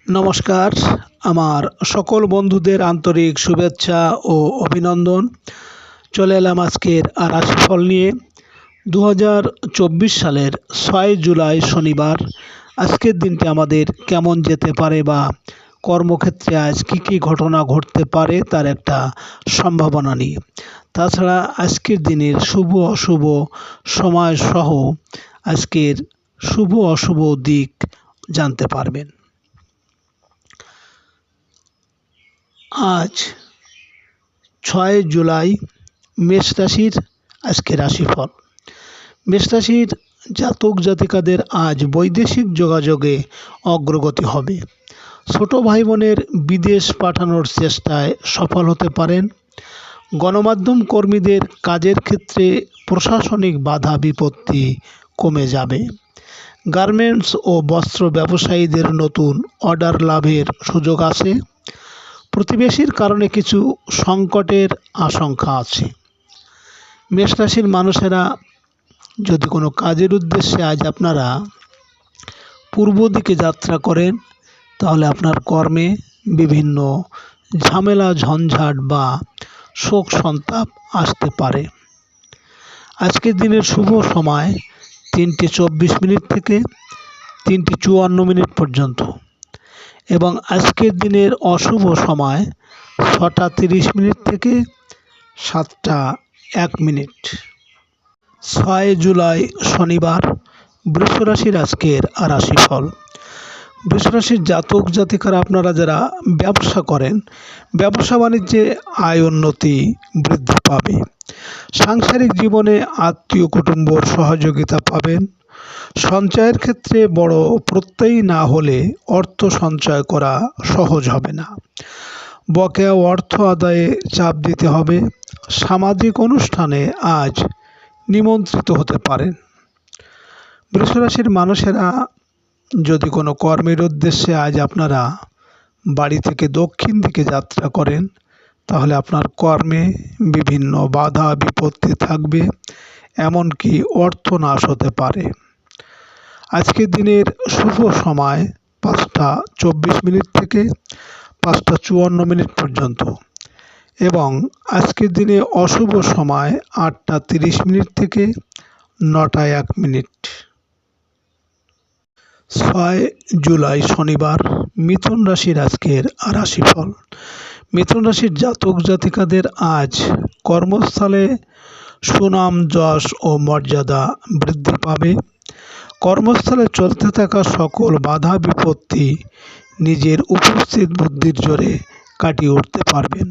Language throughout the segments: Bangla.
নমস্কার। আমার সকল বন্ধুদের আন্তরিক শুভেচ্ছা ও অভিনন্দন। চলে এলাম আজকের রাশিফল নিয়ে। 2024 সালের 6 জুলাই শনিবার। আজকের দিনটি আমাদের কেমন যেতে পারে বা কর্মক্ষেত্রে আজ কী কী ঘটনা ঘটতে পারে তার একটা সম্ভাবনা নিয়ে। তাছাড়া আজকের দিনের শুভ অশুভ সময় সহ আজকের শুভ অশুভ দিক জানতে পারবেন। আজ 6 জুলাই মেষ রাশির আজকে রাশিফল। মেষ রাশির জাতক জাতিকাদের আজ বৈদেশিক যোগাযোগে অগ্রগতি হবে। ছোট ভাই বোনের বিদেশ পাঠানোর চেষ্টায় সফল হতে পারেন। গণমাধ্যম কর্মীদের কাজের ক্ষেত্রে প্রশাসনিক বাধা বিপত্তি কমে যাবে। গার্মেন্টস ও বস্ত্র ব্যবসায়ীদের নতুন অর্ডার লাভের সুযোগ আছে। প্রতিবেশীর কারণে কিছু সংকটের আশঙ্কা আছে। মেষ রাশির মানুষেরা যদি কোনো কাজের উদ্দেশ্যে আজ আপনারা পূর্ব দিকে যাত্রা করেন, তাহলে আপনার কর্মে বিভিন্ন ঝামেলা ঝঞ্ঝাট বা শোক সন্তাপ আসতে পারে। আজকের দিনের শুভ সময় 3:24 থেকে 3:54 পর্যন্ত এবং আজকের দিনের অশুভ সময় 6:30 থেকে 7:01। 6 জুলাই শনিবার বৃষ রাশির আজকের রাশিফল। বৃষ রাশির জাতক জাতিকারা আপনারা যারা ব্যবসা করেন, ব্যবসা বাণিজ্যে আয় উন্নতি বৃদ্ধি পাবে। সাংসারিক জীবনে আত্মীয় কুটুম্বর সহযোগিতা পাবেন। সঞ্চয়ের ক্ষেত্রে বড় প্রত্যয়ী না হলে অর্থ সঞ্চয় করা সহজ হবে না। বকেয়া অর্থ আদায়ে চাপ দিতে হবে। সামাজিক অনুষ্ঠানে আজ নিমন্ত্রিত হতে পারেন। বৃষ রাশির মানুষেরা যদি কোনো কর্মের উদ্দেশ্যে আজ আপনারা বাড়ি থেকে দক্ষিণ দিকে যাত্রা করেন, তাহলে আপনার কর্মে বিভিন্ন বাধা বিপত্তি থাকবে, এমনকি অর্থনাশ হতে পারে। আজকের দিনের শুভ সময় 5:24 থেকে 5:54 পর্যন্ত এবং আজকের দিনে অশুভ সময় 8:30 থেকে 9:01। 6 জুলাই শনিবার মিথুন রাশির আজকের রাশিফল। মিথুন রাশির জাতক জাতিকাদের আজ কর্মস্থলে সুনাম যশ ও মর্যাদা বৃদ্ধি পাবে। কর্মস্থলে চলতে থাকা সকল বাধা বিপত্তি নিজের উপস্থিত বুদ্ধির জোরে কাটিয়ে উঠতে পারবেন।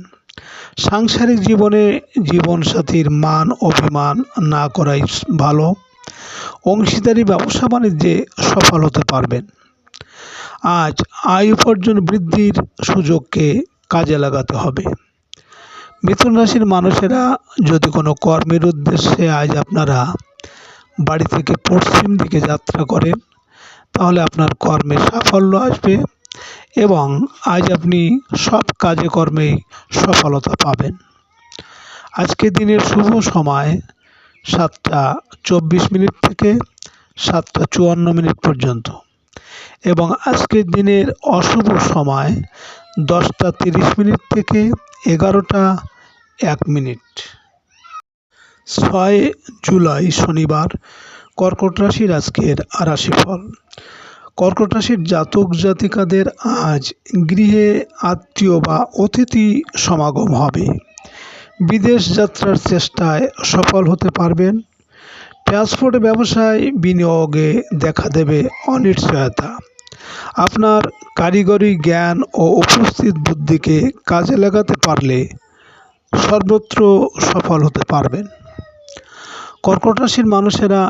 সাংসারিক জীবনে জীবনসাথীর মান অভিমান না করাই ভালো। অংশীদারি ব্যবসা বাণিজ্যে সফল হতে পারবেন। আজ আয় উপার্জন বৃদ্ধির সুযোগকে কাজে লাগাতে হবে। মিথুন রাশির মানুষেরা যদি কোনো কর্মের উদ্দেশ্যে আজ আপনারা বাড়ি থেকে পশ্চিম দিকে যাত্রা করেন, তাহলে আপনার কর্মে সাফল্য আসবে এবং আজ আপনি সব কাজে কর্মেই সফলতা পাবেন। আজকের দিনের শুভ সময় 7:24 থেকে 7:54 পর্যন্ত এবং আজকের দিনের অশুভ সময় 10:30 থেকে 11:01। 6 জুলাই শনিবার কর্কট রাশির আজকের রাশিফল। কর্কট রাশির জাতক জাতিকাদের আজ গৃহে আত্মীয় বা অতিথি সমাগম হবে। বিদেশ যাত্রার চেষ্টায় সফল হতে পারবেন। ট্রান্সপোর্ট ব্যবসায় বিনিয়োগে দেখা দেবে অনিশ্চয়তা। আপনার কারিগরি জ্ঞান ও উপস্থিত বুদ্ধিকে কাজে লাগাতে পারলে সর্বত্র সফল হতে পারবেন। কর্কট রাশির মানুষেরা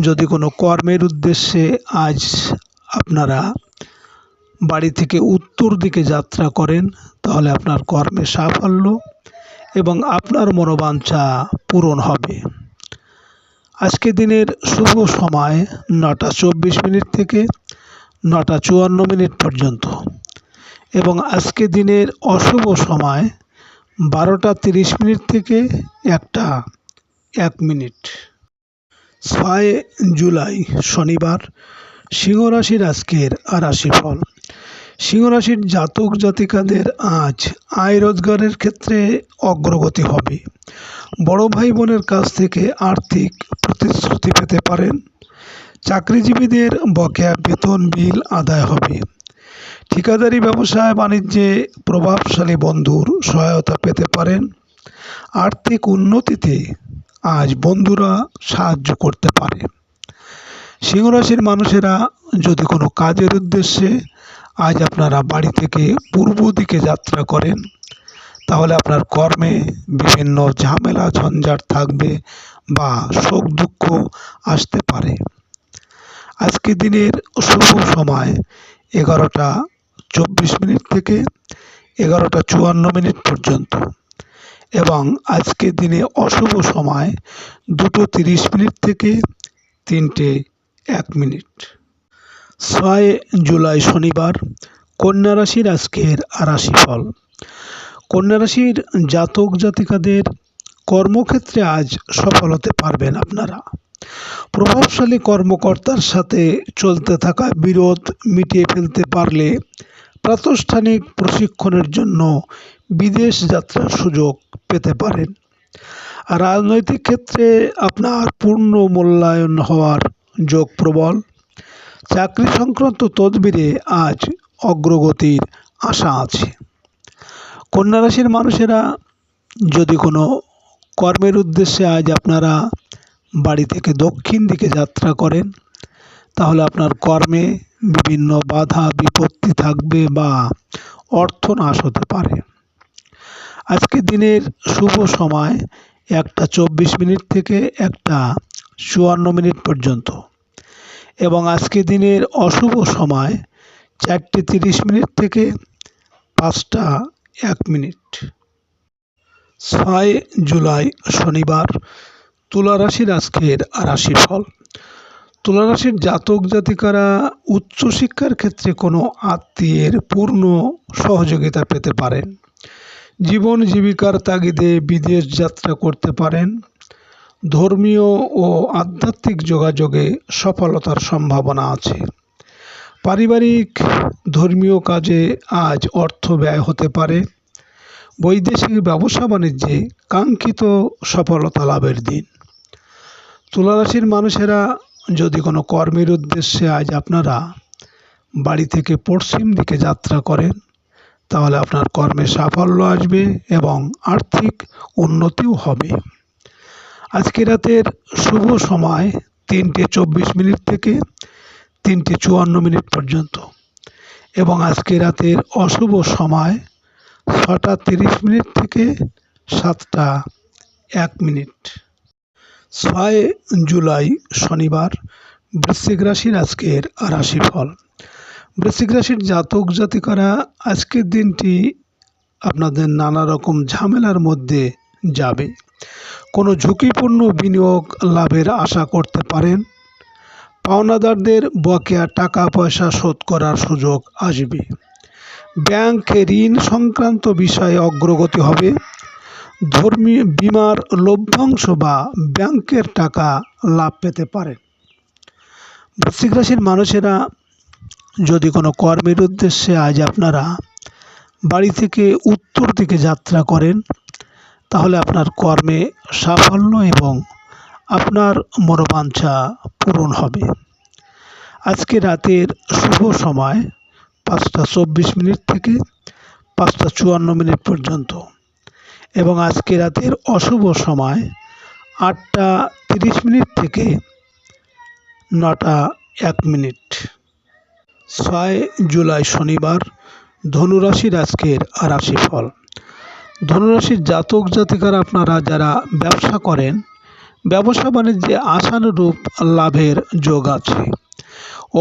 যদি কোনো কর্মের উদ্দেশ্যে আজ আপনারা বাড়ি থেকে উত্তর দিকে যাত্রা করেন, তাহলে আপনার কর্মে সাফল্য এবং আপনার মনোবাঞ্ছা পূরণ হবে। আজকের দিনের শুভ সময় 9:24 থেকে 9:54 পর্যন্ত এবং আজকের দিনের অশুভ সময় 12:30 থেকে 1:01। 6 জুলাই শনিবার সিংহ রাশির আজকের রাশিফল। সিংহ রাশির জাতক জাতিকাদের আজ আয় রোজগারের ক্ষেত্রে অগ্রগতি হবে। বড় ভাই বোনের কাছ থেকে আর্থিক প্রতিশ্রুতি পেতে পারেন। চাকরিজীবীদের বকেয়া বেতন বিল আদায় হবে। ঠিকাদারি ব্যবসায় বাণিজ্যে প্রভাবশালী বন্ধুর সহায়তা পেতে পারেন। আর্থিক উন্নতিতে আজ বন্ধুরা সাহায্য করতে পারে। সিংহ রাশির মানুষেরা যদি কোনো কাজের উদ্দেশ্যে আজ আপনারা বাড়ি থেকে পূর্ব দিকে যাত্রা করেন, তাহলে আপনার কর্মে বিভিন্ন ঝামেলা ঝঞ্ঝাট থাকবে বা শোক দুঃখ আসতে পারে। আজকে দিনের শুভ সময় 11টা 24 থেকে 11টা 54 পর্যন্ত এবং আজকে দিনে অশুভ সময় 2টো 30 থেকে 3টে 1। 6 জুলাই শনিবার কন্যা রাশির আজকের রাশিফল। কন্যা রাশির জাতক জাতিকাদের কর্মক্ষেত্রে আজ সফল হতে পারবেন আপনারা। প্রভাবশালী কর্মকর্তার সাথে চলতে থাকা বিরোধ মিটিয়ে ফেলতে পারলে প্রাতিষ্ঠানিক প্রশিক্ষণের জন্য বিদেশ যাত্রার সুযোগ পেতে পারেন। রাজনৈতিক ক্ষেত্রে আপনার পূর্ণ মূল্যায়ন হওয়ার যোগ প্রবল। চাকরি সংক্রান্ত তদবিরে আজ অগ্রগতির আশা আছে। কন্যা রাশির মানুষেরা যদি কোনো কর্মের উদ্দেশ্যে আজ আপনারা বাড়ি থেকে দক্ষিণ দিকে যাত্রা করেন, তাহলে আপনার কর্মে বিভিন্ন বাধা বিপত্তি থাকবে বা অর্থ নাশ হতে পারে। আজকে দিনের শুভ সময় 1টা 24 থেকে 1টা 54 পর্যন্ত এবং আজকে দিনের অশুভ সময় 4টে 30 থেকে 5টা 1। 6 জুলাই শনিবার তুলা রাশির আজকের রাশিফল। তুলা রাশির জাতক জাতিকারা উচ্চশিক্ষার ক্ষেত্রে কোনো আত্মীয়ের পূর্ণ সহযোগিতা পেতে পারেন। জীবন জীবিকার তাগিদে বিদেশ যাত্রা করতে পারেন। ধর্মীয় ও আধ্যাত্মিক যোগাযোগে সফলতার সম্ভাবনা আছে। পারিবারিক ধর্মীয় কাজে আজ অর্থ ব্যয় হতে পারে। বৈদেশিক ব্যবসা বাণিজ্যে কাঙ্ক্ষিত সফলতা লাভের দিন। তুলা রাশির মানুষেরা যদি কোনো কর্মের উদ্দেশ্যে আজ আপনারা বাড়ি থেকে পশ্চিম দিকে যাত্রা করেন, তাহলে আপনার কর্মে সাফল্য আসবে এবং আর্থিক উন্নতিও হবে। আজকে রাতের শুভ সময় 3টে 24 থেকে 3টে 54 পর্যন্ত এবং আজকে রাতের অশুভ সময় 6টা 30 থেকে 7টা 1। 6 জুলাই শনিবার বৃশ্চিক রাশির আজকের রাশিফল। বৃশ্চিক রাশির জাতক জাতিকারা আজকের দিনটি আপনাদের নানা রকম ঝামেলার মধ্যে যাবে। কোনো ঝুঁকিপূর্ণ বিনিয়োগ লাভের আশা করতে পারেন। পাওনাদারদের বকেয়া টাকা পয়সা শোধ করার সুযোগ আসবে। ব্যাংকে ঋণ সংক্রান্ত বিষয়ে অগ্রগতি হবে। ধর্মীয় বীমার লভ্যাংশ বা ব্যাংকের টাকা লাভ পেতে পারেন। বৃশ্চিক রাশির মানুষেরা যদি কোনো কর্মের উদ্দেশ্যে আজ আপনারা বাড়ি থেকে উত্তর দিকে যাত্রা করেন, তাহলে আপনার কর্মে সাফল্য এবং আপনার মনোবাঞ্ছা পূরণ হবে। আজকে রাতের শুভ সময় 5টা 24 থেকে 5টা 54 পর্যন্ত এবং আজকে রাতের অশুভ সময় 8টা 30 থেকে 9টা 1। 6 জুলাই শনিবার ধনুরাশির আজকের রাশিফল। ধনুরাশির জাতক জাতিকারা আপনারা যারা ব্যবসা করেন, ব্যবসা বাণিজ্যে আশানুরূপ লাভের যোগ আছে।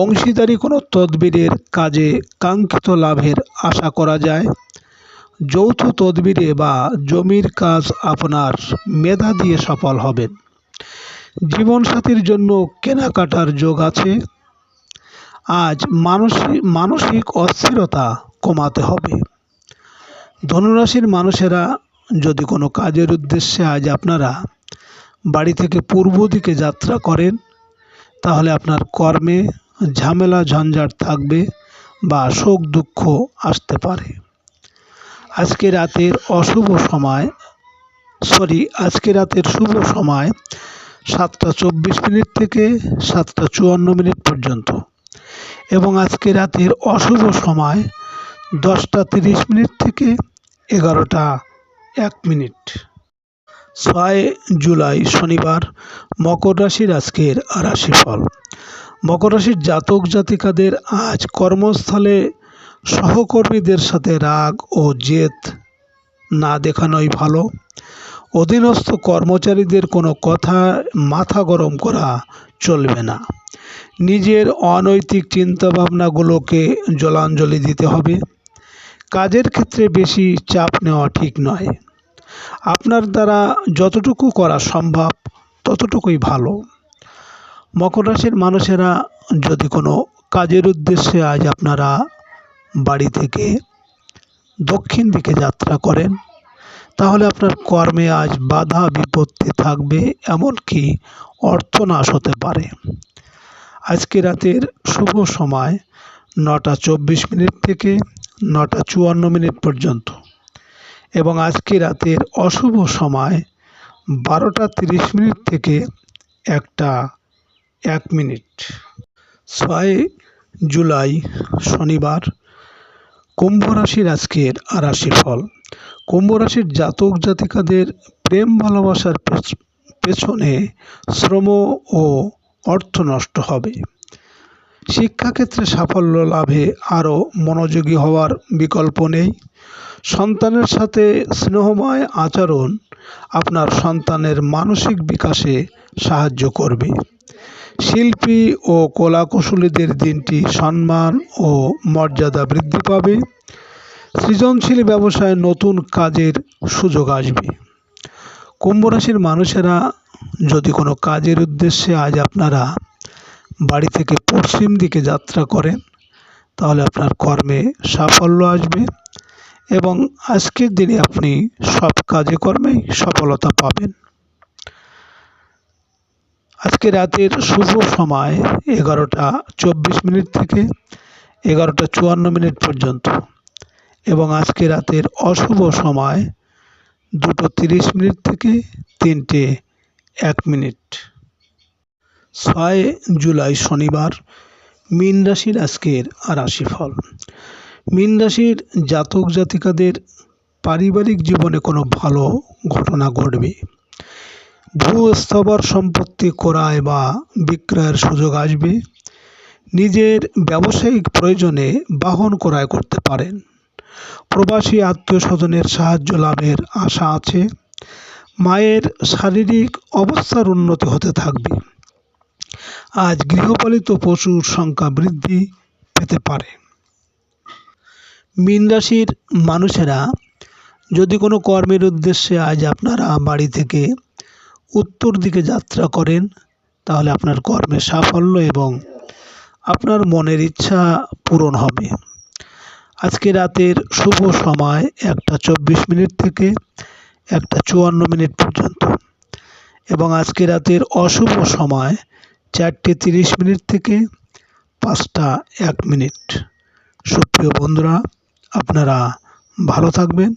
অংশীদারি কোনো তদবিরের কাজে কাঙ্ক্ষিত লাভের আশা করা যায়। যৌথ তদবিরে বা জমির কাজ আপনার মেধা দিয়ে সফল হবেন। জীবনসাথীর জন্য কেনাকাটার যোগ আছে। আজ মানসিক অস্থিরতা কমাতে হবে। ধনুরাশির মানুষেরা যদি কোনো কাজের উদ্দেশ্যে আজ আপনারা বাড়ি থেকে পূর্ব দিকে যাত্রা করেন, তাহলে আপনার কর্মে ঝামেলা ঝঞ্ঝাট থাকবে বা শোক দুঃখ আসতে পারে। আজকে রাতের শুভ সময় 7:24 থেকে 7:54 পর্যন্ত এবং আজকে রাতের অশুভ সময় 10:30 থেকে 11:01। 6 জুলাই শনিবার মকর রাশির আজকের রাশিফল। মকর রাশির জাতক জাতিকাদের আজ কর্মস্থলে সহকর্মীদের সাথে রাগ ও জেদ না দেখানোই ভালো। অধীনস্থ কর্মচারীদের কোনো কথা মাথা গরম করা চলবে না। নিজের অনৈতিক চিন্তাভাবনাগুলোকে জলাঞ্জলি দিতে হবে। কাজের ক্ষেত্রে বেশি চাপ নেওয়া ঠিক নয়। আপনার দ্বারা যতটুকু করা সম্ভব ততটুকুই ভালো। মকর রাশির মানুষেরা যদি কোনো কাজের উদ্দেশ্যে আজ আপনারা বাড়ি থেকে দক্ষিণ দিকে যাত্রা করেন, তাহলে আপনার কর্মে আজ বাধা বিপত্তি থাকবে, এমনকি অর্থনাশ হতে পারে। আজকে রাতের শুভ সময় 9:24 থেকে 9:54 পর্যন্ত এবং আজকে রাতের অশুভ সময় 12:30 থেকে 1:01। 6 জুলাই শনিবার কুম্ভ রাশির আজকের রাশিফল। কুম্ভ রাশির জাতক জাতিকাদের প্রেম ভালোবাসার পেছনে শ্রম ও অর্থ নষ্ট হবে। শিক্ষাক্ষেত্রে সাফল্য লাভে আরও মনোযোগী হওয়ার বিকল্প নেই। সন্তানের সাথে স্নেহময় আচরণ আপনার সন্তানের মানসিক বিকাশে সাহায্য করবে। শিল্পী ও কলাকুশলীদের দিনটি সম্মান ও মর্যাদা বৃদ্ধি পাবে। সৃজনশীল ব্যবসায় নতুন কাজের সুযোগ আসবে। কুম্ভ রাশির মানুষেরা যদি কোনো কাজের উদ্দেশ্যে আজ আপনারা বাড়ি থেকে পশ্চিম দিকে যাত্রা করেন, তাহলে আপনার কর্মে সাফল্য আসবে এবং আজকের দিনে আপনি সব কাজে কর্মেই সফলতা পাবেন। আজকে রাতের শুভ সময় 11:24 থেকে 11:54 পর্যন্ত এবং আজকে রাতের অশুভ সময় 2:30 থেকে 3:01। 6 জুলাই শনিবার মীন রাশির আজকের রাশিফল। মীন রাশির জাতক জাতিকাদের পারিবারিক জীবনে কোনো ভালো ঘটনা ঘটবে। ভূস্থাবর সম্পত্তি ক্রয় বা বিক্রয়ের সুযোগ আসবে। নিজের ব্যবসায়িক প্রয়োজনে বাহন ক্রয় করতে পারেন। প্রবাসী আত্মীয় স্বজনের সাহায্য লাভের আশা আছে। মায়ের শারীরিক অবস্থার উন্নতি হতে থাকবে। আজ গৃহপালিত পশুর সংখ্যা বৃদ্ধি পেতে পারে। মীন রাশির মানুষেরা যদি কোনো কর্মের উদ্দেশ্যে আজ আপনারা বাড়ি থেকে উত্তর দিকে যাত্রা করেন, তাহলে আপনার কর্মে সাফল্য এবং আপনার মনের ইচ্ছা পূরণ হবে। আজকে রাতের শুভ সময় 1:24 থেকে 1:54 পর্যন্ত এবং আজকে রাতের অশুভ সময় 4:30 থেকে 5:01। সুপ্রিয় বন্ধুরা, আপনারা ভালো থাকবেন।